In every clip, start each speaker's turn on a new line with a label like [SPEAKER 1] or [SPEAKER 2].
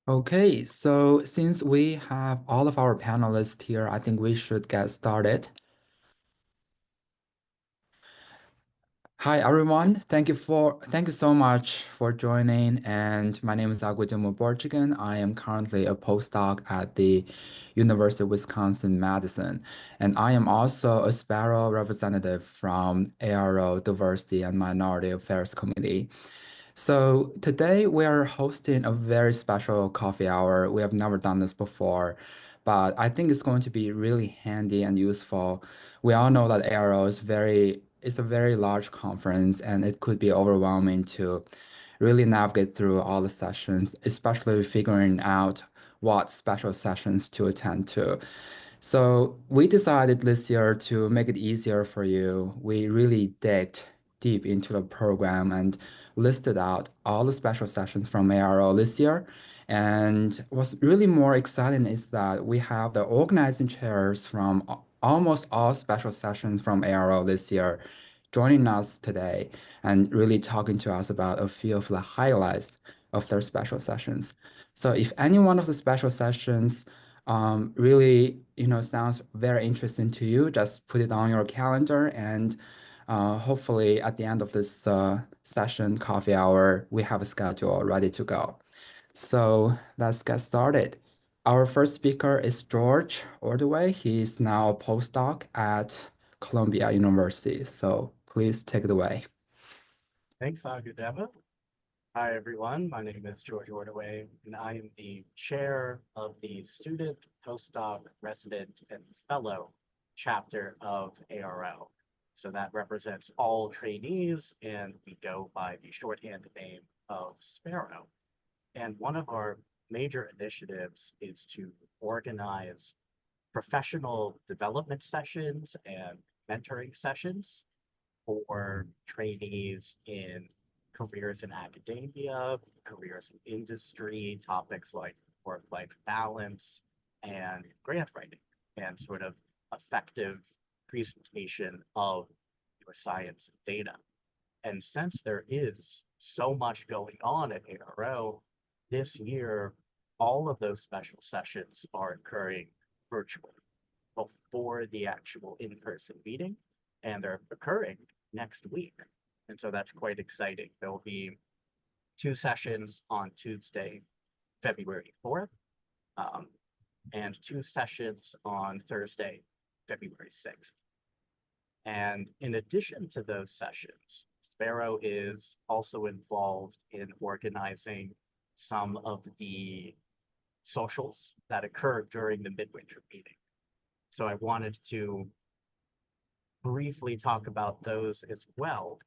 [SPEAKER 1] Okay, so since we have all of our panelists here, I think we should get started. Hi everyone, thank you so much for joining. And my name is Agudemo Borchigan. I am currently a postdoc at the University of Wisconsin-Madison, and I am also a Sparrow representative from ARO Diversity and Minority Affairs Committee. So today we are hosting a very special coffee hour. We have never done this before, but I think it's going to be really handy and useful. We all know that ARO it's a very large conference and it could be overwhelming to really navigate through all the sessions, especially figuring out what special sessions to attend to. So we decided this year to make it easier for you. We really digged deep into the program and listed out all the special sessions from ARO this year. And what's really more exciting is that we have the organizing chairs from almost all special sessions from ARO this year joining us today and really talking to us about a few of the highlights of their special sessions. So if any one of the special sessions really, sounds very interesting to you, just put it on your calendar and hopefully at the end of this session, coffee hour, we have a schedule ready to go. So let's get started. Our first speaker is George Ordway. He's now a postdoc at Columbia University. So please take it away.
[SPEAKER 2] Thanks, Agudeva. Hi, everyone. My name is George Ordway, and I am the chair of the Student, Postdoc, Resident, and Fellow chapter of ARO. So that represents all trainees, and we go by the shorthand name of Sparrow. And one of our major initiatives is to organize professional development sessions and mentoring sessions for trainees in careers in academia, careers in industry, topics like work-life balance and grant writing, and sort of effective presentation of your science and data. And since there is so much going on at ARO this year, all of those special sessions are occurring virtually before the actual in-person meeting, and they're occurring next week. And so that's quite exciting. There will be two sessions on Tuesday, February 4th, um, and two sessions on Thursday, February 6th. And in addition to those sessions, Sparrow is also involved in organizing some of the socials that occur during the midwinter meeting. So I wanted to briefly talk about those as well,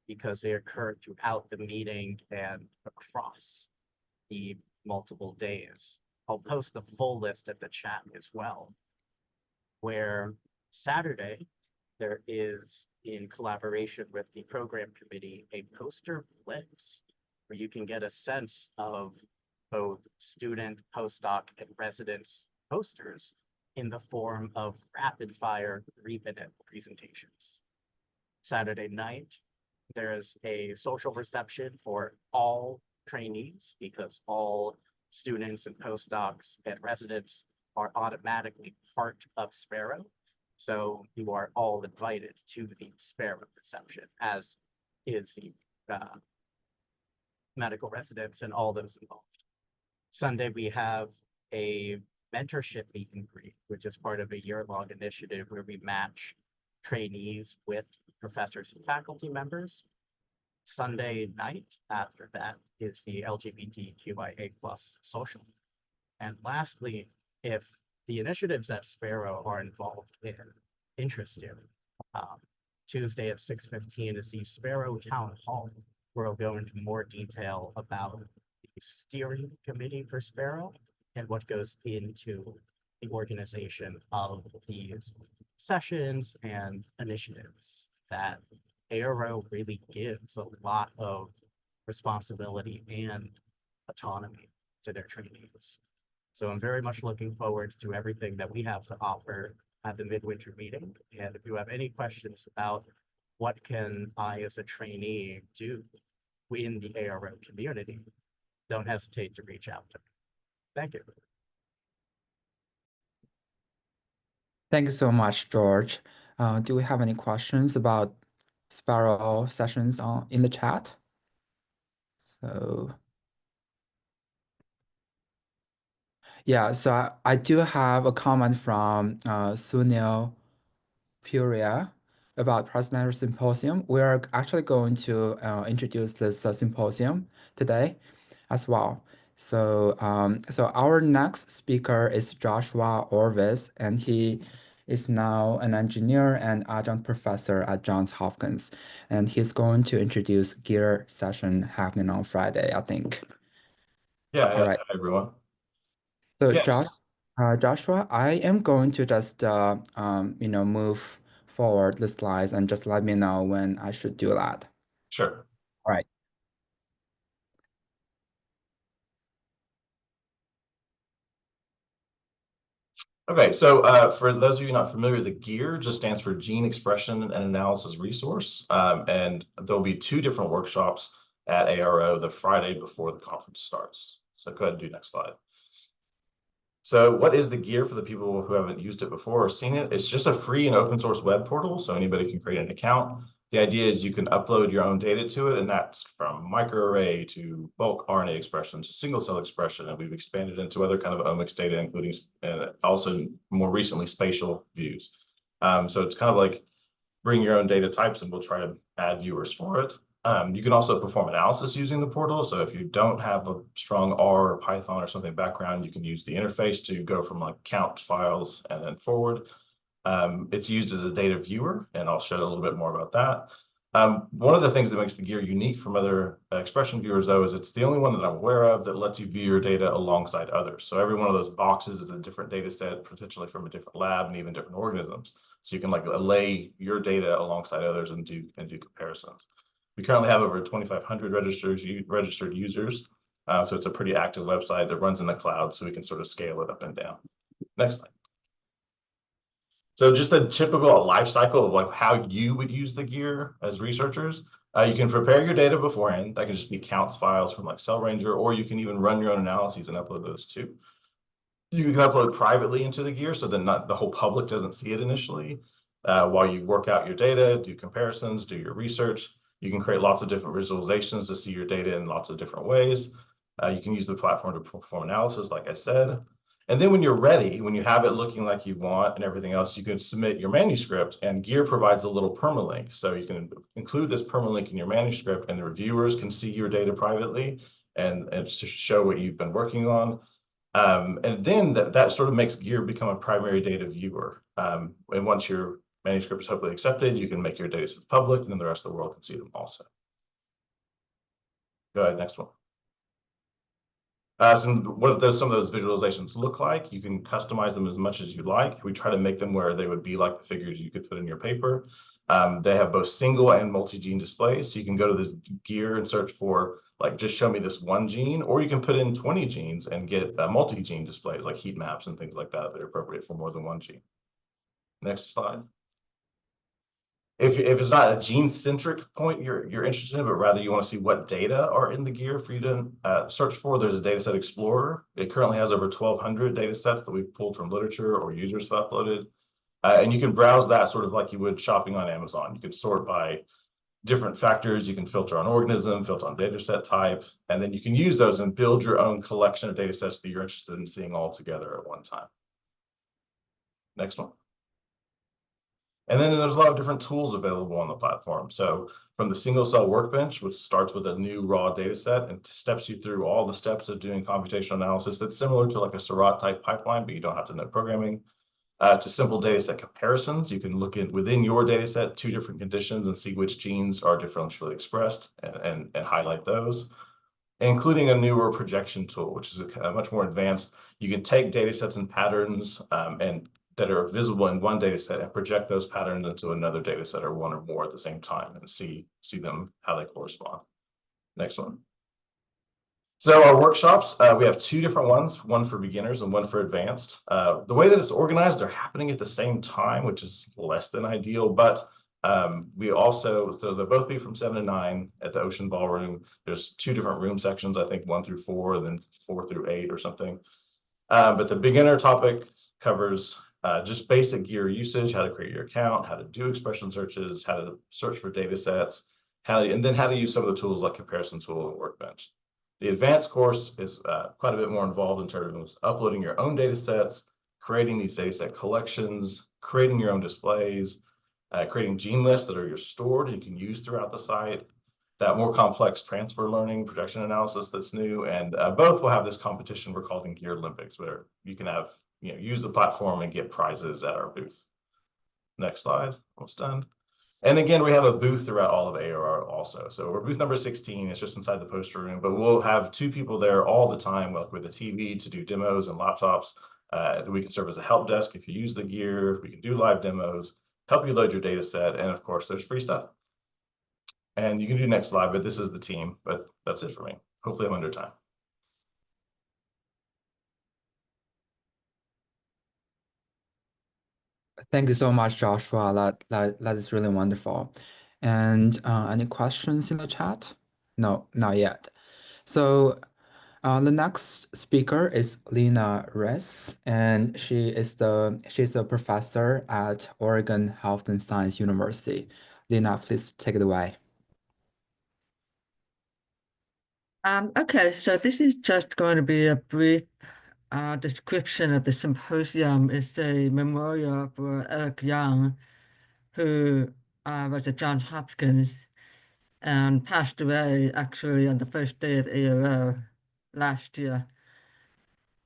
[SPEAKER 2] because they occur throughout the meeting and across the multiple days. I'll post the full list at the chat as well, where Saturday there is, in collaboration with the program committee, a poster blitz where you can get a sense of both student, postdoc, and residence posters in the form of rapid fire 3-minute presentations. Saturday night, there's a social reception for all trainees because all students and postdocs and residents are automatically part of Sparrow. So you are all invited to the Sparrow reception, as is the medical residents and all those involved. Sunday, we have a mentorship meet and greet, which is part of a year-long initiative where we match trainees with professors and faculty members. Sunday night after that is the LGBTQIA plus social. And lastly, if the initiatives at Sparrow are involved in interest in, um, Tuesday at 6:15 is the Sparrow Town Hall, where I'll go into more detail about the steering committee for Sparrow and what goes into the organization of these sessions and initiatives that ARO really gives a lot of responsibility and autonomy to their trainees. So I'm very much looking forward to everything that we have to offer at the midwinter meeting. And if you have any questions about what can I as a trainee do in the ARO community, don't hesitate to reach out to me. Thank you.
[SPEAKER 1] Thank you so much, George. Do we have any questions about Sparrow sessions in the chat? So yeah, so I do have a comment from Sunil Puria about Presidential Symposium. We're actually going to introduce this symposium today as well. So our next speaker is Joshua Orvis, and he is now an engineer and adjunct professor at Johns Hopkins, and he's going to introduce Gear session happening on Friday, I think.
[SPEAKER 3] Yeah,
[SPEAKER 1] All right.
[SPEAKER 3] hi, everyone.
[SPEAKER 1] So
[SPEAKER 3] Yes,
[SPEAKER 1] Joshua, I am going to just move forward the slides and just let me know when I should do that.
[SPEAKER 3] sure.
[SPEAKER 1] All right.
[SPEAKER 3] Okay, so for those of you not familiar, the GEAR just stands for Gene Expression and Analysis Resource. And there'll be two different workshops at ARO the Friday before the conference starts. So go ahead and do next slide. So what is the GEAR for the people who haven't used it before or seen it? It's just a free and open source web portal, so anybody can create an account. The idea is you can upload your own data to it, and that's from microarray to bulk RNA expression to single cell expression, and we've expanded into other kind of omics data, including also more recently spatial views. So it's kind of like bring your own data types, and we'll try to add viewers for it. You can also perform analysis using the portal. So if you don't have a strong R or Python or something background, you can use the interface to go from like count files and then forward. It's used as a data viewer, and I'll show a little bit more about that. One of the things that makes the Gear unique from other expression viewers, though, is it's the only one that I'm aware of that lets you view your data alongside others. So every one of those boxes is a different data set, potentially from a different lab and even different organisms. So you can like lay your data alongside others and do comparisons. We currently have over 2,500 registered users. So it's a pretty active website that runs in the cloud, so we can sort of scale it up and down. Next slide. So just a typical life cycle of like how you would use the Gear as researchers. You can prepare your data beforehand. That can just be counts files from like Cell Ranger, or you can even run your own analyses and upload those too. You can upload privately into the Gear so that not the whole public doesn't see it initially. While you work out your data, do comparisons, do your research. You can create lots of different visualizations to see your data in lots of different ways. You can use the platform to perform analysis, like I said. And then when you're ready, when you have it looking like you want and everything else, you can submit your manuscript, and Gear provides a little permalink. So you can include this permalink in your manuscript, and the reviewers can see your data privately and show what you've been working on. And then that sort of makes Gear become a primary data viewer. And once your manuscript is hopefully accepted, you can make your data sets public, and then the rest of the world can see them also. Go ahead, next one. What some of those visualizations look like. You can customize them as much as you like. We try to make them where they would be like the figures you could put in your paper. They have both single and multi-gene displays. So you can go to this Gear and search for, like, just show me this one gene, or you can put in 20 genes and get multi-gene displays like heat maps and things like that that are appropriate for more than one gene. Next slide. If it's not a gene-centric point you're interested in, but rather you want to see what data are in the Gear for you to search for, there's a dataset explorer. It currently has over 1,200 data sets that we've pulled from literature or users have uploaded. And you can browse that sort of like you would shopping on Amazon. You can sort by different factors. You can filter on organism, filter on data set type, and then you can use those and build your own collection of data sets that you're interested in seeing all together at one time. Next one. And then there's a lot of different tools available on the platform. So from the single cell workbench, which starts with a new raw data set and steps you through all the steps of doing computational analysis that's similar to like a Seurat type pipeline, but you don't have to know programming, to simple data set comparisons. You can look at within your data set 2 different conditions and see which genes are differentially expressed and highlight those, including a newer projection tool, which is a much more advanced. You can take data sets and patterns and that are visible in one data set and project those patterns into another data set or one or more at the same time and see them, how they correspond. Next one. So our workshops, we have 2 different ones, one for beginners and one for advanced. The way that it's organized, they're happening at the same time, which is less than ideal, but we also, so they'll both be from 7 to 9 at the Ocean Ballroom. There's 2 different room sections, I think 1 through 4, and then 4 through 8 or something. But the beginner topic covers just basic gear usage, how to create your account, how to do expression searches, how to search for data sets, and then how to use some of the tools like comparison tool and workbench. The advanced course is quite a bit more involved in terms of uploading your own data sets, creating these data set collections, creating your own displays, creating gene lists that are stored and you can use throughout the site, that more complex transfer learning, projection analysis that's new, and both will have this competition we're calling Gear Olympics, where you can have, use the platform and get prizes at our booth. Next slide, almost done. And again, we have a booth throughout all of ARR also. So we're booth number 16, it's just inside the poster room, but we'll have 2 people there all the time, like with a TV to do demos and laptops. We can serve as a help desk if you use the gear, we can do live demos, help you load your data set, and of course, there's free stuff. And you can do next slide, but this is the team, but that's it for me. Hopefully I'm under time.
[SPEAKER 1] Thank you so much, Joshua. That is really wonderful. And any questions in the chat? No, not yet. So the next speaker is Lena Ress, and she's a professor at Oregon Health and Science University. Lena, please take it away.
[SPEAKER 4] Okay, so this is just going to be a brief description of the symposium. It's a memorial for Eric Young, who was at Johns Hopkins and passed away actually on the first day of ARO last year.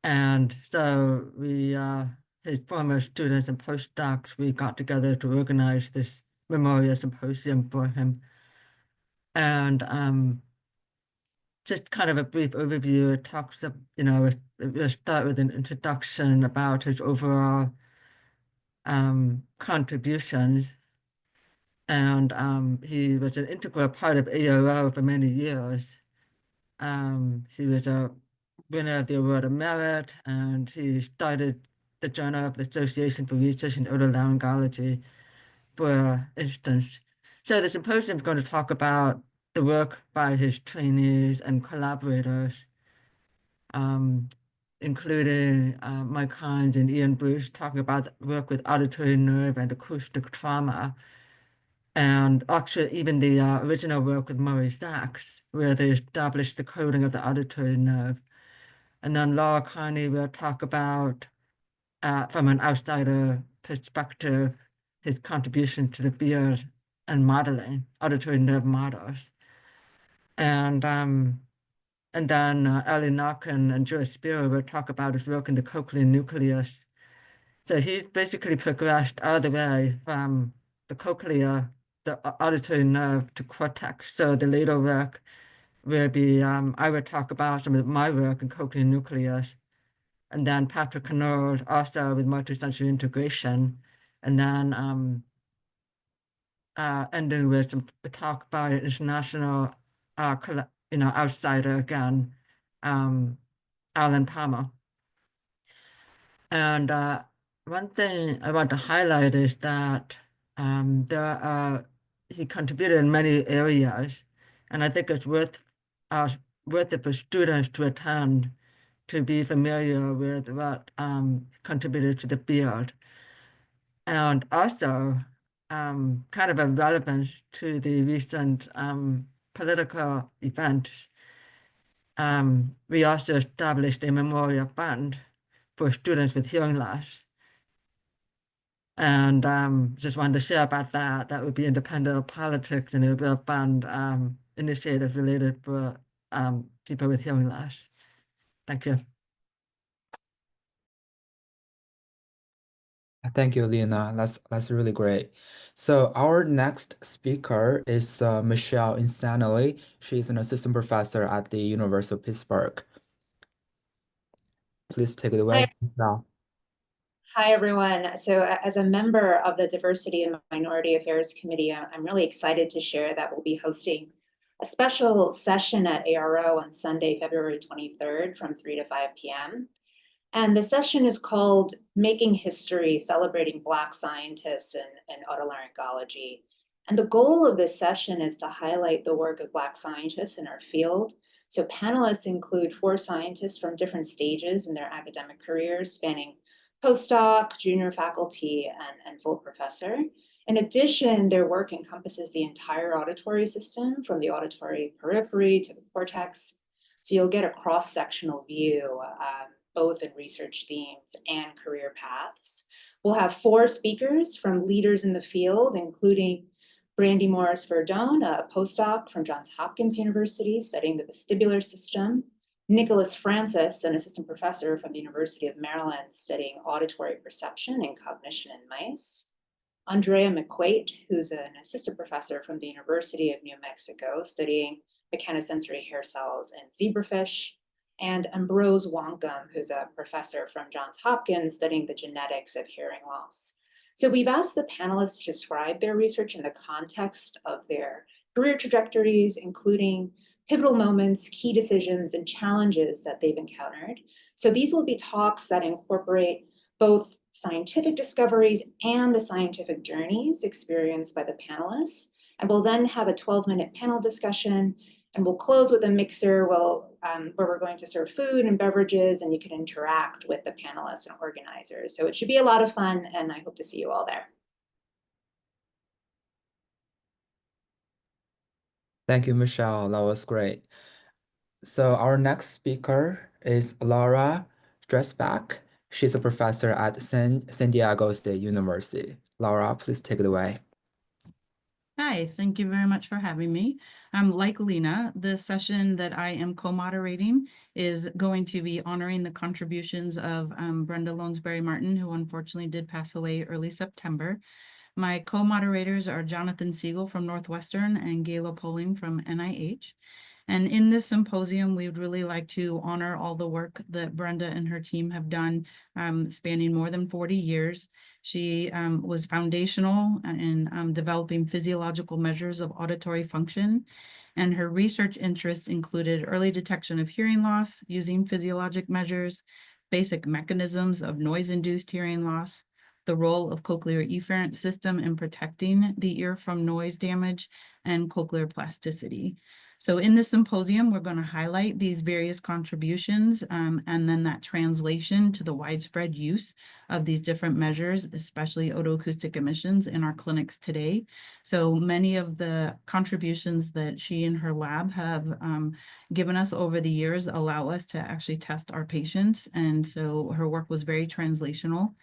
[SPEAKER 4] And so we, his former students and postdocs, we got together to organize this memorial symposium for him. And just kind of a brief overview. It talks of, we'll start with an introduction about his overall contributions. And he was an integral part of ARO for many years. He was a winner of the Award of Merit, and he started the Journal of the Association for Research in Otolaryngology, for instance. So the symposium is going to talk about the work by his trainees and collaborators, including Mike Hines and Ian Bruce, talking about the work with auditory nerve and acoustic trauma, and actually even the original work with Murray Sachs, where they established the coding of the auditory nerve. And then Laura Carney will talk about, from an outsider perspective, his contribution to the field and modeling, auditory nerve models. And then Ellie Narkin and Joe Spiro will talk about his work in the cochlear nucleus. So he's basically progressed all the way from the cochlea, the auditory nerve, to cortex. So the later work will be, I will talk about some of my work in cochlear nucleus, and then Patrick Knoll also with multisensory integration, and then ending with some talk by an international, outsider again, Alan Palmer. And one thing I want to highlight is that he contributed in many areas, and I think it's worth it for students to attend to be familiar with what contributed to the field. And also, kind of a relevance to the recent political events, we also established a memorial fund for students with hearing loss. And just wanted to share about that. That would be independent of politics, and it will fund initiatives related for people with hearing loss. Thank you.
[SPEAKER 1] Thank you, Lena. That's really great. So our next speaker is Michelle Insanely. She's an assistant professor at the University of Pittsburgh. Please take it away, Michelle.
[SPEAKER 5] Hi, everyone. So as a member of the Diversity and Minority Affairs Committee, I'm really excited to share that we'll be hosting a special session at ARO on Sunday, February 23rd from 3 to 5 p.m. And the session is called Making History, Celebrating Black Scientists in Otolaryngology. And the goal of this session is to highlight the work of Black scientists in our field So panelists include 4 scientists from different stages in their academic careers, spanning postdoc, junior faculty, and full professor. In addition, their work encompasses the entire auditory system, from the auditory periphery to the cortex. So you'll get a cross-sectional view, both in research themes and career paths. We'll have 4 speakers from leaders in the field, including Brandy Morris-Verdone, a postdoc from Johns Hopkins University studying the vestibular system. Nicholas Francis, an assistant professor from the University of Maryland studying auditory perception and cognition in mice. Andrea McQuaid, who's an assistant professor from the University of New Mexico studying mechanosensory hair cells in zebrafish. And Ambrose Wongum, who's a professor from Johns Hopkins studying the genetics of hearing loss. So we've asked the panelists to describe their research in the context of their career trajectories, including pivotal moments, key decisions, and challenges that they've encountered. So these will be talks that incorporate both scientific discoveries and the scientific journeys experienced by the panelists. And we'll then have a 12-minute panel discussion, and we'll close with a mixer where we're going to serve food and beverages, and you can interact with the panelists and organizers. So it should be a lot of fun, and I hope to see you all there.
[SPEAKER 1] Thank you, Michelle. That was great. So our next speaker is Laura Dressback. She's a professor at San Diego State University. Laura, please take it away.
[SPEAKER 6] Hi, thank you very much for having me. Like Lena, the session that I am co-moderating is going to be honoring the contributions of Brenda Lonesberry Martin, who unfortunately did pass away early September. My co-moderators are Jonathan Siegel from Northwestern and Gayla Poling from NIH. And in this symposium, we would really like to honor all the work that Brenda and her team have done, spanning more than 40 years. She was foundational in developing physiological measures of auditory function, and her research interests included early detection of hearing loss using physiologic measures, basic mechanisms of noise-induced hearing loss, the role of cochlear efferent system in protecting the ear from noise damage, and cochlear plasticity. So in this symposium, we're going to highlight these various contributions and then that translation to the widespread use of these different measures, especially otoacoustic emissions in our clinics today. So many of the contributions that she and her lab have given us over the years allow us to actually test our patients. And so her work was very translational.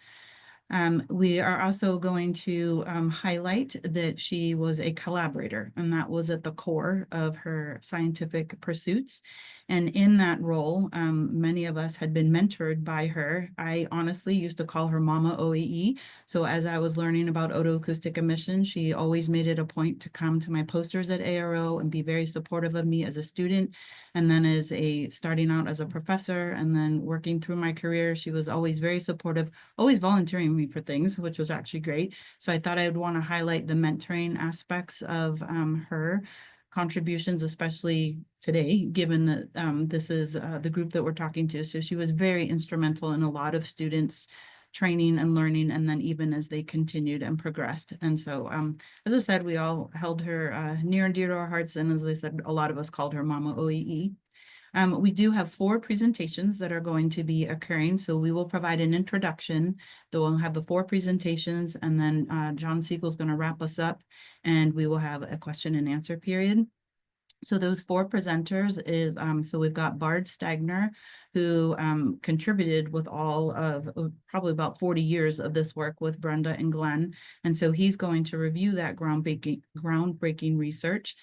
[SPEAKER 6] We are also going to highlight that she was a collaborator, and that was at the core of her scientific pursuits. And in that role, many of us had been mentored by her. I honestly used to call her Mama OEE. So as I was learning about otoacoustic emissions, she always made it a point to come to my posters at ARO and be very supportive of me as a student. And then starting out as a professor and then working through my career, she was always very supportive, always volunteering me for things, which was actually great. So I thought I would want to highlight the mentoring aspects of her contributions, especially today, given that this is the group that we're talking to. So she was very instrumental in a lot of students' training and learning, and then even as they continued and progressed. And so, as I said, we all held her near and dear to our hearts. And as I said, a lot of us called her Mama OEE. We do have 4 presentations that are going to be occurring. So we will provide an introduction. We'll have the 4 presentations, and then John Siegel is going to wrap us up, and we will have a question and answer period. So those 4 presenters is, so we've got Bard Stagner, who contributed with all of probably about 40 years of this work with Brenda and Glenn. And so he's going to review that groundbreaking research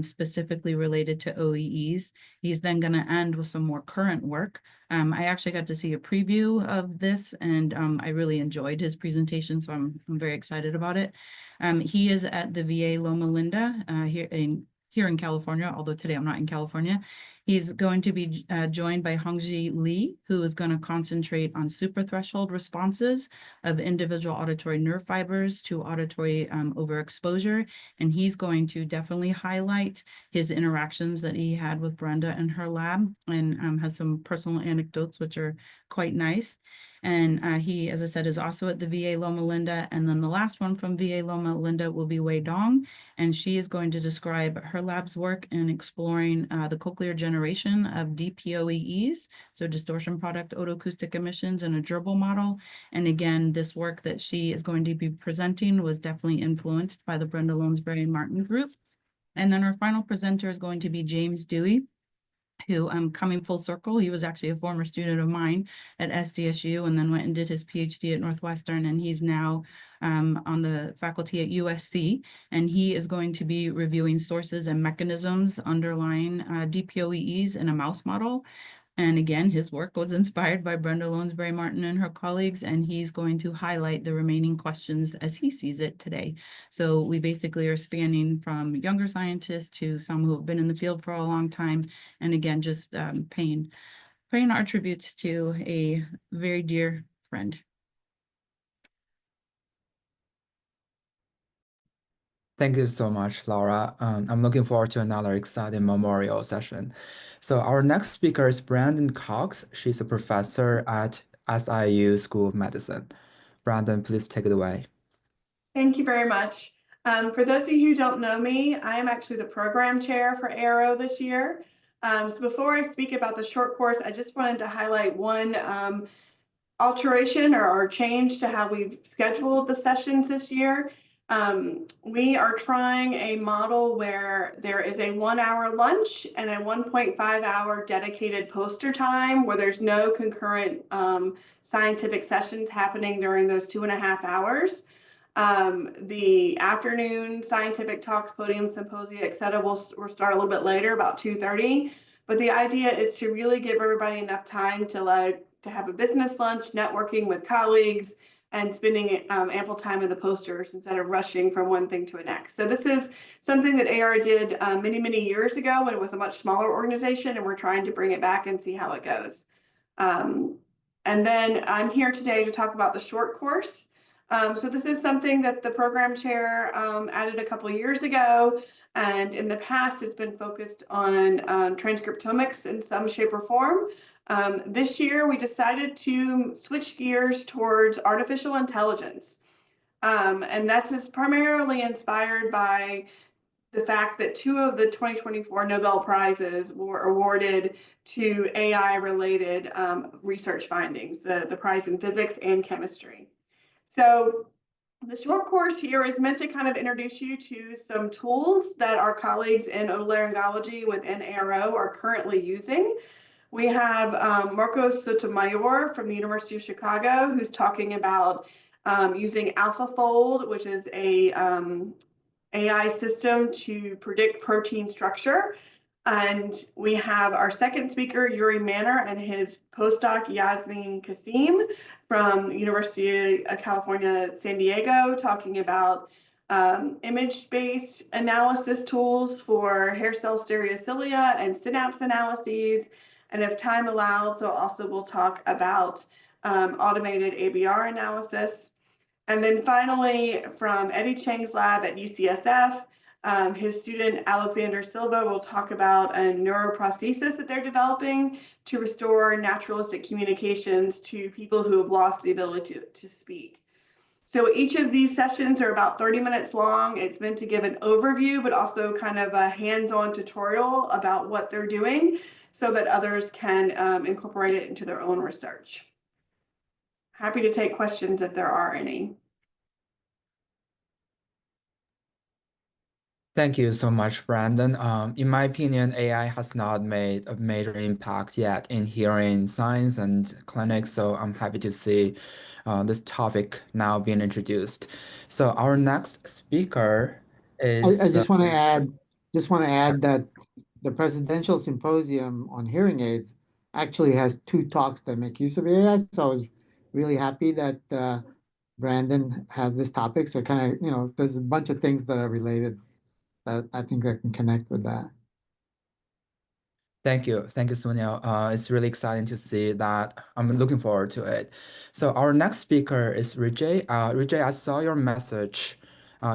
[SPEAKER 6] specifically related to OEEs. He's then going to end with some more current work. I actually got to see a preview of this, and I really enjoyed his presentation, so I'm very excited about it. He is at the VA Loma Linda here in California, although today I'm not in California. He's going to be joined by Hongji Li, who is going to concentrate on suprathreshold responses of individual auditory nerve fibers to auditory overexposure. And he's going to definitely highlight his interactions that he had with Brenda and her lab, and has some personal anecdotes, which are quite nice. And he, as I said, is also at the VA Loma Linda. And then the last one from VA Loma Linda will be Wei Dong, and she is going to describe her lab's work in exploring the cochlear generation of DPOEEs, so distortion product otoacoustic emissions in a gerbil model. And again, this work that she is going to be presenting was definitely influenced by the Brenda Lonesberry Martin group. And then our final presenter is going to be James Dewey, who coming full circle, he was actually a former student of mine at SDSU and then went and did his PhD at Northwestern, and he's now on the faculty at USC, and he is going to be reviewing sources and mechanisms underlying DPOEEs in a mouse model. And again, his work was inspired by Brenda Lonesberry Martin and her colleagues, and he's going to highlight the remaining questions as he sees it today. So we basically are spanning from younger scientists to some who have been in the field for a long time. And again, just paying our tributes to a very dear friend.
[SPEAKER 1] Thank you so much, Laura. I'm looking forward to another exciting memorial session. So our next speaker is Brandon Cox. She's a professor at SIU School of Medicine. Brandon, please take it away.
[SPEAKER 7] Thank you very much. For those of you who don't know me, I am actually the program chair for ARO this year. So before I speak about the short course, I just wanted to highlight one alteration or change to how we've scheduled the sessions this year. We are trying a model where there is a 1 hour lunch and a 1.5 hour dedicated poster time where there's no concurrent scientific sessions happening during those 2.5 hours. The afternoon scientific talks, podium, symposia, et cetera, will start a little bit later, about 2:30. But the idea is to really give everybody enough time to have a business lunch, networking with colleagues, and spending ample time with the posters instead of rushing from one thing to the next. So this is something that AR did many, many years ago when it was a much smaller organization, and we're trying to bring it back and see how it goes. And then I'm here today to talk about the short course. So this is something that the program chair added a couple years ago. And in the past, it's been focused on transcriptomics in some shape or form. This year, we decided to switch gears towards artificial intelligence. And that's primarily inspired by the fact that 2 of the 2024 Nobel Prizes were awarded to AI-related research findings, the prize in physics and chemistry. So the short course here is meant to kind of introduce you to some tools that our colleagues in otolaryngology within ARO are currently using. We have Marcos Sotomayor from the University of Chicago, who's talking about using AlphaFold, which is a AI system to predict protein structure. And we have our second speaker, Yuri Manner, and his postdoc, Yasmin Kasim from the University of California, San Diego, talking about image-based analysis tools for hair cell stereocilia and synapse analyses. And if time allows, so also we'll talk about automated ABR analysis. And then finally, from Eddie Chang's lab at UCSF, his student Alexander Silva will talk about a neuroprosthesis that they're developing to restore naturalistic communications to people who have lost the ability to speak. So each of these sessions are about 30 minutes long. It's meant to give an overview, but also kind of a hands-on tutorial about what they're doing so that others can incorporate it into their own research. Happy to take questions if there are any.
[SPEAKER 1] Thank you so much, Brandon. In my opinion, AI has not made a major impact yet in hearing science and clinics, so I'm happy to see this topic now being introduced. So our next speaker is
[SPEAKER 8] I just want to add that the Presidential Symposium on Hearing Aids actually has 2 talks that make use of AI. So I was really happy that Brandon has this topic. So kind of, there's a bunch of things that are related that I think I can connect with that.
[SPEAKER 1] Thank you, Sunil. It's really exciting to see that. I'm looking forward to it. So our next speaker is Rijay. Rijay, I saw your message.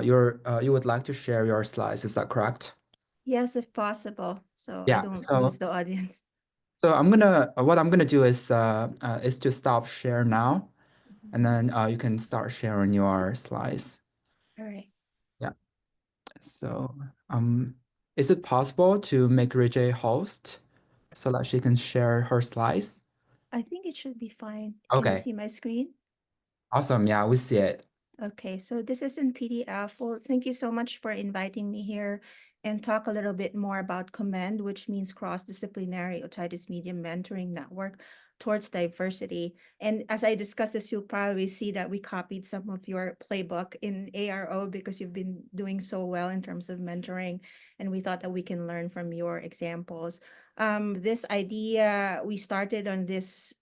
[SPEAKER 1] You would like to share your slides. Is that correct?
[SPEAKER 9] Yes, if possible, so I
[SPEAKER 1] Yeah.
[SPEAKER 9] don't
[SPEAKER 1] So
[SPEAKER 9] lose the audience.
[SPEAKER 1] so what I'm gonna do is to stop share now, and then you can start sharing your slides.
[SPEAKER 9] All right.
[SPEAKER 1] Yeah. So is it possible to make Rijay host? so that she can share her slides?
[SPEAKER 9] I think it should be fine. Can you
[SPEAKER 1] Okay,
[SPEAKER 9] see my screen?
[SPEAKER 1] awesome. Yeah, we see it.
[SPEAKER 9] Okay, so this is in PDF. Well, thank you so much for inviting me here and talk a little bit more about COMMEND, which means Cross-Disciplinary Otitis Media Mentoring Network towards Diversity. And as I discuss this, you'll probably see that we copied some of your playbook in ARO because you've been doing so well in terms of mentoring, and we thought that we can learn from your examples. This idea, we started on this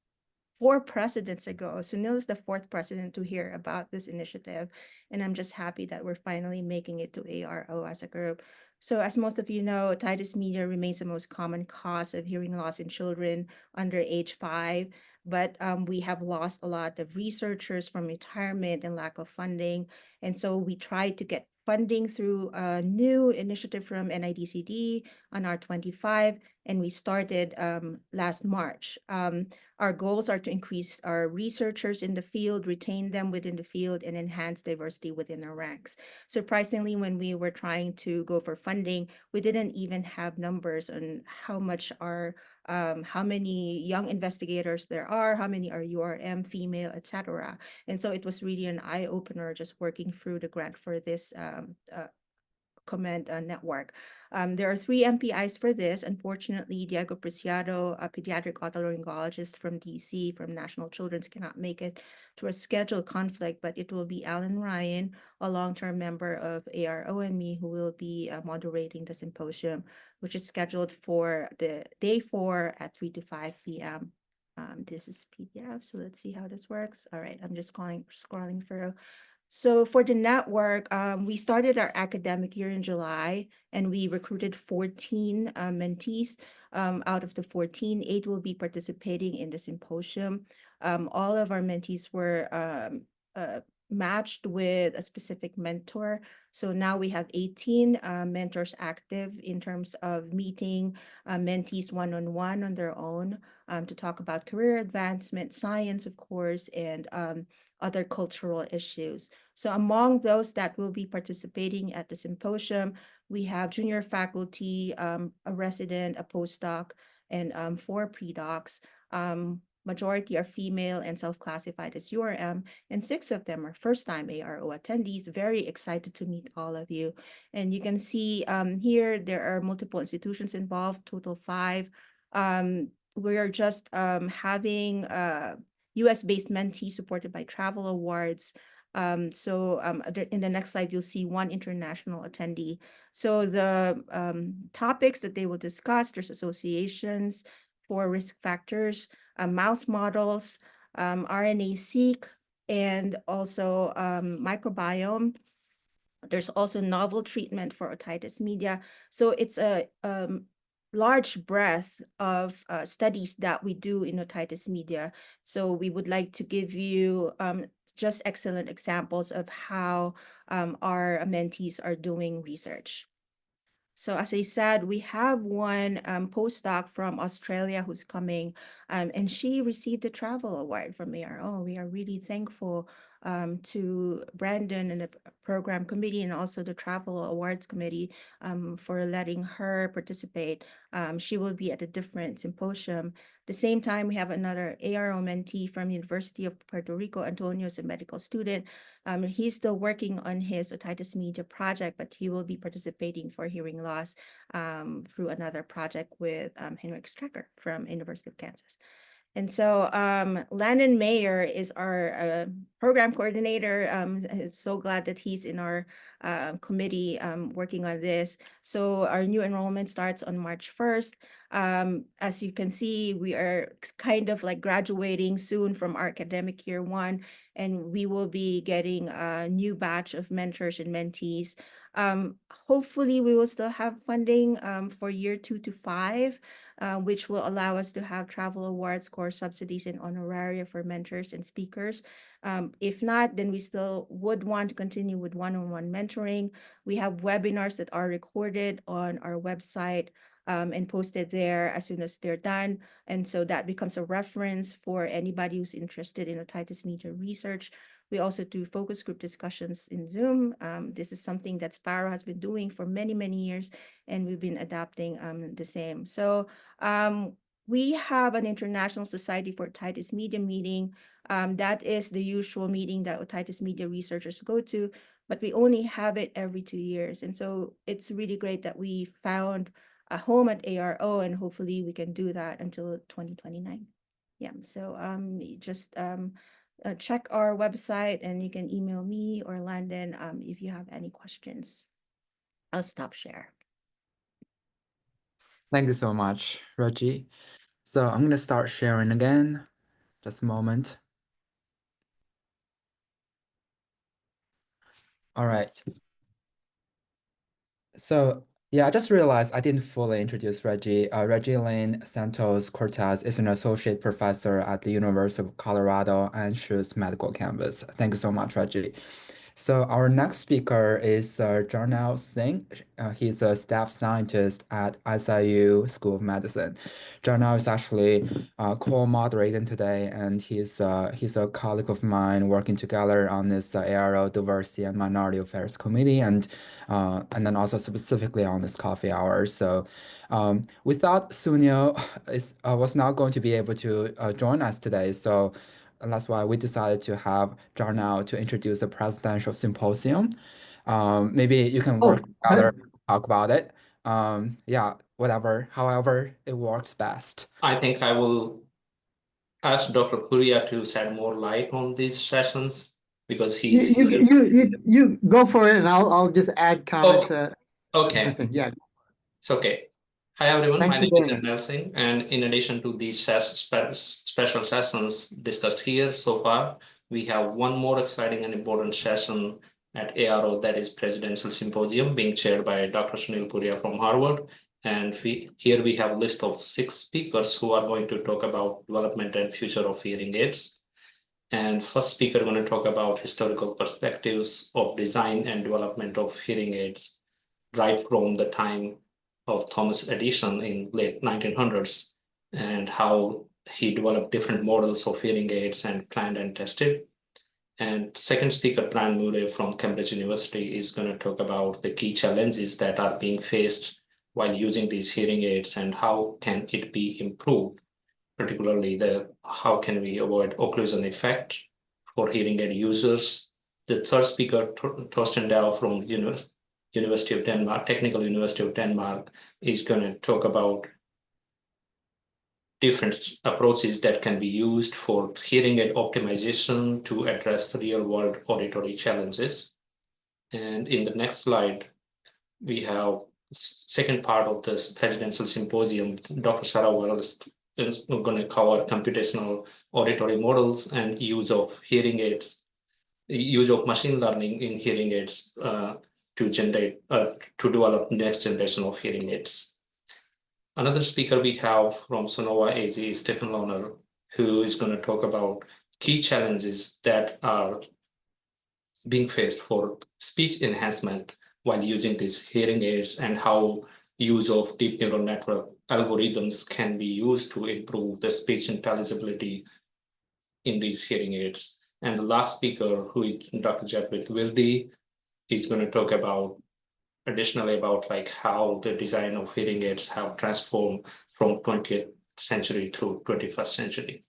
[SPEAKER 9] 4 presidents ago. Sunil is the 4th president to hear about this initiative, and I'm just happy that we're finally making it to ARO as a group. So as most of you know, otitis media remains the most common cause of hearing loss in children under age 5, but we have lost a lot of researchers from retirement and lack of funding. And so we tried to get funding through a new initiative from NIDCD on R25, and we started last March. Our goals are to increase our researchers in the field, retain them within the field, and enhance diversity within our ranks. Surprisingly, when we were trying to go for funding, we didn't even have numbers on how much are, how many young investigators there are, how many are URM, female, etc. And so it was really an eye-opener just working through the grant for this COMMEND network. There are 3 MPIs for this. Unfortunately, Diego Preciado, a pediatric otolaryngologist from DC, from National Children's, cannot make it through a scheduled conflict, but it will be Alan Ryan, a long-term member of ARO, and me, who will be moderating the symposium, which is scheduled for the day 4 at 3 to 5 p.m. This is PDF, so let's see how this works. All right, I'm just scrolling through. So for the network, we started our academic year in July, and we recruited 14 mentees. Out of the 14, 8 will be participating in the symposium. All of our mentees were matched with a specific mentor. So now we have 18 mentors active in terms of meeting mentees one-on-one on their own to talk about career advancement, science, of course, and other cultural issues. So among those that will be participating at the symposium, we have junior faculty, a resident, a postdoc, and 4 pre-docs. Majority are female and self-classified as URM, and 6 of them are first-time ARO attendees. Very excited to meet all of you. And you can see here there are multiple institutions involved, total 5. We're just having US-based mentee supported by travel awards. In the next slide, you'll see 1 international attendee. So the topics that they will discuss, there's associations for risk factors, mouse models, RNA-seq, and also microbiome. There's also novel treatment for otitis media. So it's a large breadth of studies that we do in otitis media. So we would like to give you just excellent examples of how our mentees are doing research. So as I said, we have 1 postdoc from Australia who's coming, and she received a travel award from ARO. We are really thankful to Brandon and the program committee and also the travel awards committee for letting her participate. She will be at a different symposium. At the same time, we have another ARO mentee from University of Puerto Rico. Antonio is a medical student. He's still working on his otitis media project, but he will be participating for hearing loss through another project with Henrik Strecker from University of Kansas. And so Landon Mayer is our program coordinator. I'm so glad that he's in our committee working on this. So our new enrollment starts on March 1st. As you can see, we are kind of like graduating soon from our academic year 1, and we will be getting a new batch of mentors and mentees. Hopefully, we will still have funding for year 2 to 5. Which will allow us to have travel awards, course subsidies, and honoraria for mentors and speakers. If not, then we still would want to continue with one-on-one mentoring. We have webinars that are recorded on our website and posted there as soon as they're done. And so that becomes a reference for anybody who's interested in otitis media research. We also do focus group discussions in Zoom. This is something that Sparrow has been doing for many, many years, and we've been adapting the same. So we have an International Society for Otitis Media meeting. That is the usual meeting that otitis media researchers go to, but we only have it every 2 years. And so it's really great that we found a home at ARO, and hopefully we can do that until 2029. Yeah, so just check our website, and you can email me or Landon if you have any questions. I'll stop share.
[SPEAKER 1] Thank you so much, Reggie. So I'm going to start sharing again. Just a moment. All right. So yeah, I just realized I didn't fully introduce Reggie. Reggie Lane Santos Cortez is an associate professor at the University of Colorado Anschutz Medical Campus. Thank you so much, Reggie. So our next speaker is Jarnail Singh. He's a staff scientist at SIU School of Medicine. Jarnail is actually co-moderating today, and he's a colleague of mine working together on this ARO Diversity and Minority Affairs Committee, and then also specifically on this coffee hour. So we thought Sunil was not going to be able to join us today, so. And that's why we decided to have Jarnail to introduce the presidential symposium. Maybe you can work together, talk about it. Yeah, whatever, however it works best.
[SPEAKER 10] I think I will ask Dr. Puria to shed more light on these sessions because he's here.
[SPEAKER 8] You go for it, and I'll just add comments.
[SPEAKER 10] Okay.
[SPEAKER 8] Missing. Yeah.
[SPEAKER 10] It's okay. Hi, everyone.
[SPEAKER 8] Thanks
[SPEAKER 10] My
[SPEAKER 8] for
[SPEAKER 10] name is
[SPEAKER 8] doing it.
[SPEAKER 10] Jarnail Singh, and in addition to these special sessions discussed here so far, we have one more exciting and important session at ARO, that is Presidential Symposium, being chaired by Dr. Sunil Puria from Harvard. And here we have a list of 6 speakers who are going to talk about development and future of hearing aids. And first speaker going to talk about historical perspectives of design and development of hearing aids, right from the time of Thomas Edison in late 1900s, and how he developed different models of hearing aids and planned and tested. And second speaker, Brian Murray from Cambridge University, is going to talk about the key challenges that are being faced while using these hearing aids and how can it be improved, particularly how can we avoid occlusion effect for hearing aid users. The third speaker, Torsten Dow from University of Denmark, Technical University of Denmark, is going to talk about different approaches that can be used for hearing aid optimization to address real-world auditory challenges. And in the next slide, we have second part of this presidential symposium. Dr. Sarah Wells is going to cover computational auditory models and use of hearing aids, use of machine learning in hearing aids to develop next generation of hearing aids. Another speaker we have from Sonova AG is Stephen Lohner, who is going to talk about key challenges that are being faced for speech enhancement while using these hearing aids, and how use of deep neural network algorithms can be used to improve the speech intelligibility in these hearing aids. And the last speaker, who is Dr. Jadwit Wirdi, is going to talk about additionally about like how the design of hearing aids have transformed from 20th century through 21st century.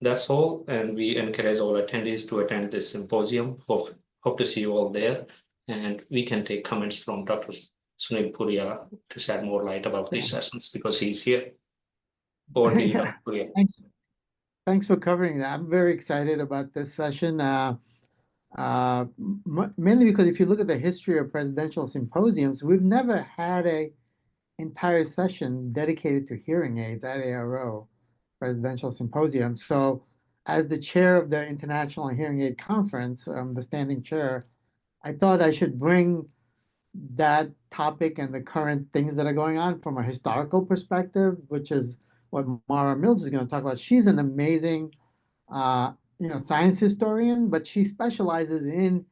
[SPEAKER 10] That's all, and we encourage all attendees to attend this symposium. Hope to see you all there, and we can take comments from Dr. Sunil Puria to shed more light about these sessions because he's here. Over to you, Dr. Puria.
[SPEAKER 8] Thanks for covering that. I'm very excited about this session. Mainly because if you look at the history of presidential symposiums, we've never had an entire session dedicated to hearing aids at ARO presidential symposium. So as the chair of the International Hearing Aid Conference, the standing chair, I thought I should bring that topic and the current things that are going on from a historical perspective, which is what Mara Mills is going to talk about. She's an amazing science historian, but she specializes in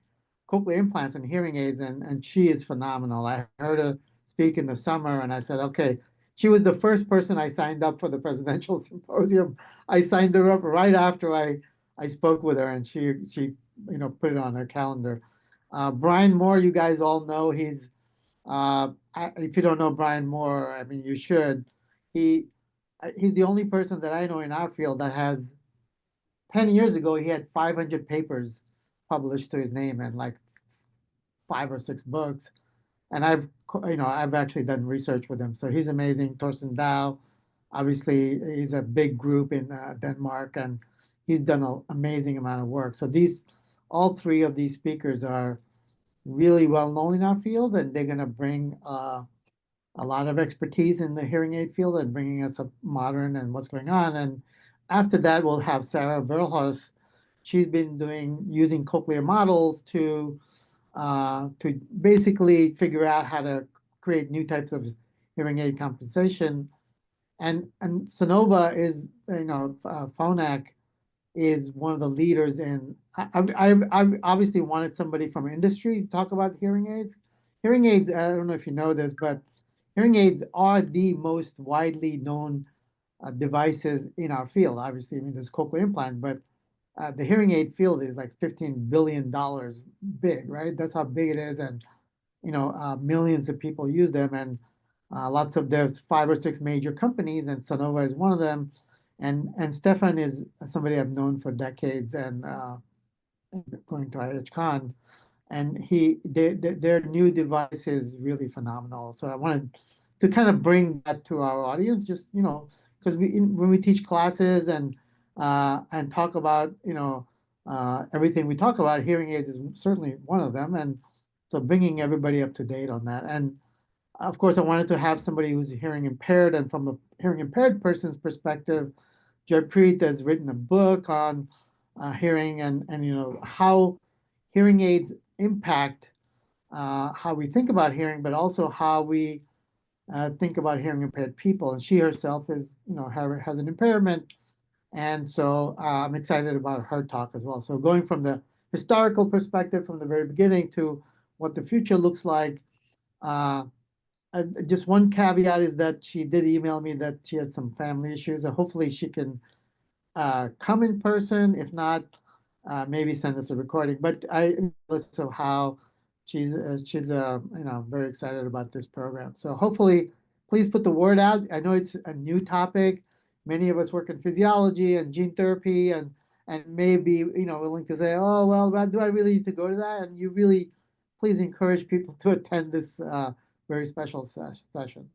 [SPEAKER 8] cochlear implants and hearing aids, and she is phenomenal. I heard her speak in the summer, and I said, okay, she was the first person I signed up for the presidential symposium. I signed her up right after I I spoke with her and she put it on her calendar. Brian Moore, you guys all know if you don't know Brian Moore, I mean you should. He's the only person that I know in our field that has 10 years ago he had 500 papers published to his name and like 5 or 6 books. And I've actually done research with him. So he's amazing. Torsten Dow, obviously, he's a big group in Denmark, and he's done an amazing amount of work. So all three of these speakers are really well known in our field, and they're going to bring a lot of expertise in the hearing aid field and bringing us up modern and what's going on. And after that, we'll have Sarah Verhulst. She's been using cochlear models to basically figure out how to create new types of hearing aid compensation. And Sonova is, Phonak is one of the leaders in. I obviously wanted somebody from industry to talk about hearing aids. Hearing aids, I don't know if you know this, but hearing aids are the most widely known devices in our field. Obviously, I mean, there's cochlear implant, but the hearing aid field is like $15 billion big, right? That's how big it is. And, millions of people use them. And there's 5 or 6 major companies, and Sonova is one of them. And Stefan is somebody I've known for decades and going to IHCon. And their new device is really phenomenal. So I wanted to kind of bring that to our audience, just, because when we teach classes and talk about, everything we talk about, hearing aids is certainly one of them. And so bringing everybody up to date on that. And of course, I wanted to have somebody who's hearing impaired, and from a hearing impaired person's perspective, Jaypreet has written a book on hearing and how hearing aids impact how we think about hearing, but also how we think about hearing impaired people. And she herself is, has an impairment. And so I'm excited about her talk as well. So going from the historical perspective from the very beginning to what the future looks like. Just one caveat is that she did email me that she had some family issues. So hopefully she can come in person. If not, maybe send us a recording. But I listen to how she's very excited about this program. So hopefully, please put the word out. I know it's a new topic. Many of us work in physiology and gene therapy, and maybe willing to say, oh well, do I really need to go to that? And you really, please encourage people to attend this very special session.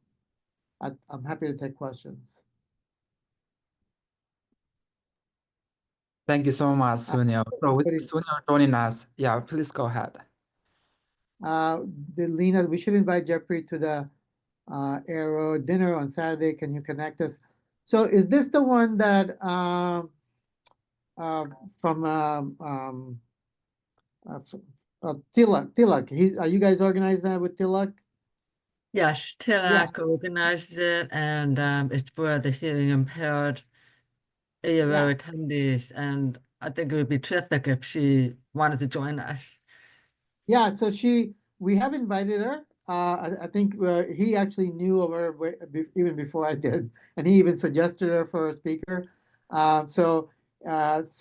[SPEAKER 8] I'm happy to take questions.
[SPEAKER 1] Thank you so much, Sunil. So with Sunil joining us, yeah, please go ahead.
[SPEAKER 8] Lena, we should invite Jeffrey to the Aero dinner on Saturday. Can you connect us? So is this the one that from Tilak? Are you guys organizing that with Tilak?
[SPEAKER 4] Yes, Tilak organized it, and it's for the hearing impaired ARO attendees, and I think it would be terrific if she wanted to join us.
[SPEAKER 8] Yeah, so we have invited her. I think he actually knew of her even before I did, and he even suggested her for a speaker. So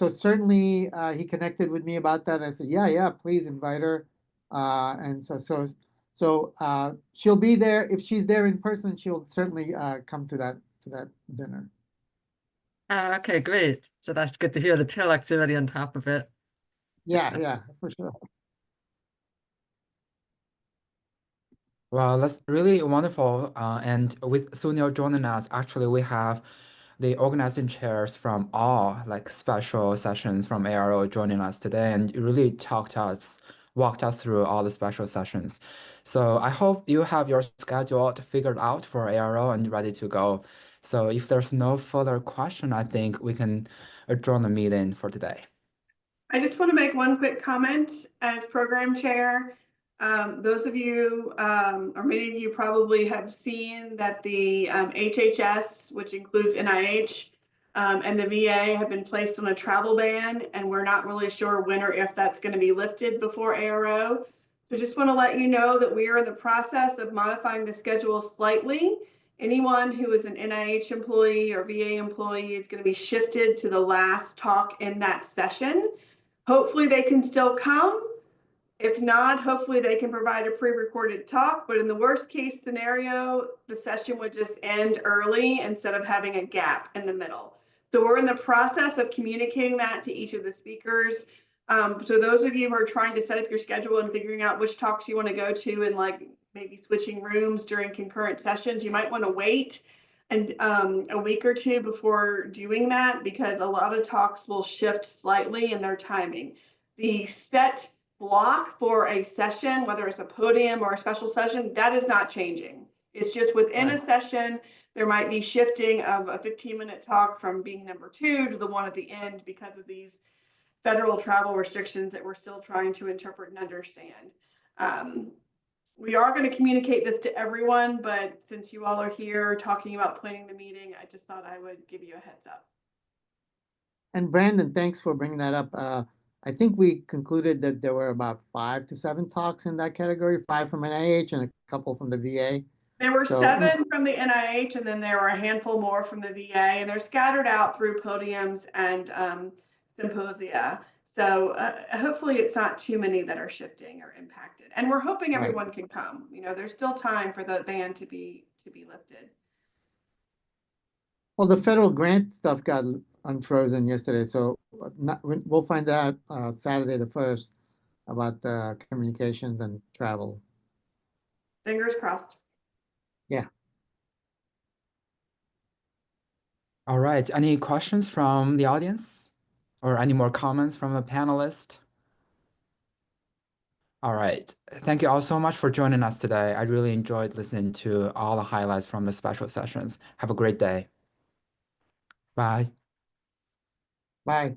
[SPEAKER 8] certainly he connected with me about that. I said, yeah, please invite her. And so she'll be there. If she's there in person, she'll certainly come to that dinner.
[SPEAKER 4] Okay, great. So that's good to hear the Tilak's already on top of it.
[SPEAKER 8] Yeah, for sure.
[SPEAKER 1] Well, that's really wonderful. And with Sunil joining us, actually, we have the organizing chairs from all like special sessions from ARO joining us today, and you really walked us through all the special sessions. So I hope you have your schedule figured out for ARO and ready to go. So if there's no further question, I think we can adjourn the meeting for today.
[SPEAKER 7] I just want to make one quick comment as program chair. Those of you, or many of you probably have seen that the HHS, which includes NIH, and the VA have been placed on a travel ban, and we're not really sure when or if that's going to be lifted before ARO. So just want to let you know that we are in the process of modifying the schedule slightly, Anyone who is an NIH employee or VA employee is going to be shifted to the last talk in that session. Hopefully they can still come. If not, hopefully they can provide a pre-recorded talk, but in the worst case scenario, the session would just end early instead of having a gap in the middle. So we're in the process of communicating that to each of the speakers. So those of you who are trying to set up your schedule and figuring out which talks you want to go to and like maybe switching rooms during concurrent sessions, you might want to wait and a week or two before doing that, because a lot of talks will shift slightly in their timing. The set block for a session, whether it's a podium or a special session, that is not changing. It's just within a session, there might be shifting of a 15-minute talk from being number 2 to the one at the end because of these federal travel restrictions that we're still trying to interpret and understand. We are going to communicate this to everyone, but since you all are here talking about planning the meeting, I just thought I would give you a heads up.
[SPEAKER 8] And Brandon, thanks for bringing that up. I think we concluded that there were about 5 to 7 talks in that category, 5 from NIH and a couple from the VA.
[SPEAKER 7] There were
[SPEAKER 8] So,
[SPEAKER 7] 7 from the NIH, and then there were a handful more from the VA, and they're scattered out through podiums and symposia. So hopefully it's not too many that are shifting or impacted. And we're hoping everyone can come. You know, there's still time for the ban to be lifted.
[SPEAKER 8] Well, the federal grant stuff got unfrozen yesterday, so we'll find out Saturday the 1st about the communications and travel.
[SPEAKER 7] Fingers crossed.
[SPEAKER 8] Yeah.
[SPEAKER 1] All right. Any questions from the audience or any more comments from the panelists? All right. Thank you all so much for joining us today. I really enjoyed listening to all the highlights from the special sessions. Have a great day. Bye.
[SPEAKER 8] Bye.